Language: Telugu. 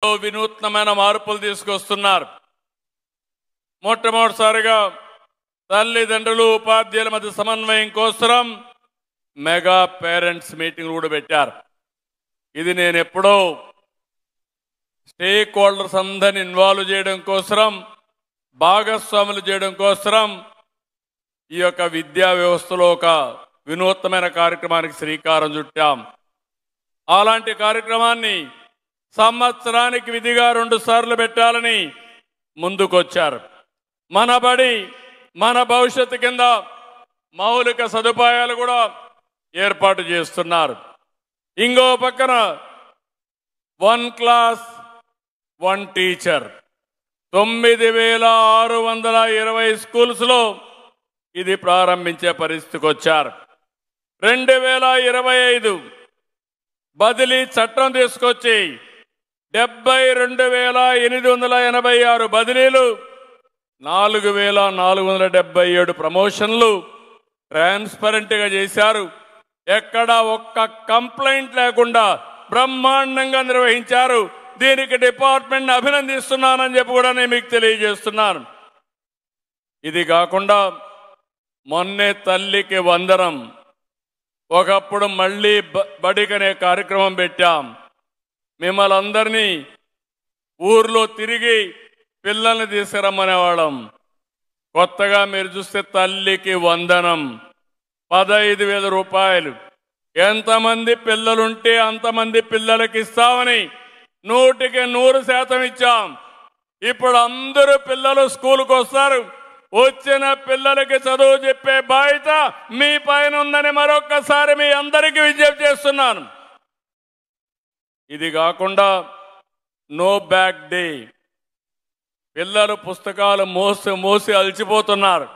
వినూత్నమైన మార్పులు తీసుకొస్తున్నారు. మొట్టమొదటిసారిగా తల్లిదండ్రులు ఉపాధ్యాయుల మధ్య సమన్వయం కోసం మెగా పేరెంట్స్ మీటింగ్ కూడా పెట్టారు. ఇది నేను ఎప్పుడో స్టేక్ హోల్డర్స్ అందరిని ఇన్వాల్వ్ చేయడం కోసం, భాగస్వాములు చేయడం కోసం ఈ యొక్క విద్యా వ్యవస్థలో ఒక వినూత్నమైన కార్యక్రమానికి శ్రీకారం చుట్టాం. అలాంటి కార్యక్రమాన్ని సంవత్సరానికి విధిగా 2 సార్లు పెట్టాలని ముందుకొచ్చారు. మన బడి మన భవిష్యత్తు కింద మౌలిక సదుపాయాలు కూడా ఏర్పాటు చేస్తున్నారు. ఇంకో పక్కన 1 క్లాస్ 1 టీచర్ 9620 స్కూల్స్లో ఇది ప్రారంభించే పరిస్థితికి వచ్చారు. 2025 బదిలీ చట్టం తీసుకొచ్చి 72,886 బదిలీలు, 4,477 ప్రమోషన్లు ట్రాన్స్పరెంట్గా చేశారు. ఎక్కడ ఒక్క కంప్లైంట్ లేకుండా బ్రహ్మాండంగా నిర్వహించారు. దీనికి డిపార్ట్మెంట్ని అభినందిస్తున్నానని చెప్పి కూడా నేను మీకు తెలియజేస్తున్నాను. ఇది కాకుండా మొన్నే తల్లికి వందనం, ఒకప్పుడు మళ్ళీ బడికనే కార్యక్రమం పెట్టాం. మిమ్మల్ని అందరినీ ఊర్లో తిరిగి పిల్లల్ని తీసుకురమ్మనేవాళ్ళం. కొత్తగా మీరు చూస్తే తల్లికి వందనం 15,000 రూపాయలు. ఎంతమంది పిల్లలుంటే అంతమంది పిల్లలకి ఇస్తామని 100% ఇచ్చాం. ఇప్పుడు అందరూ పిల్లలు స్కూల్కి వస్తారు. వచ్చిన పిల్లలకి చదువు చెప్పే బాధ్యత మీ పైన ఉందని మరొక్కసారి మీ అందరికీ విజ్ఞప్తి చేస్తున్నాను. ఇది కాకుండా నో బ్యాగ్ డే, పిల్లలు పుస్తకాలు మోసి అలసిపోతున్నారు.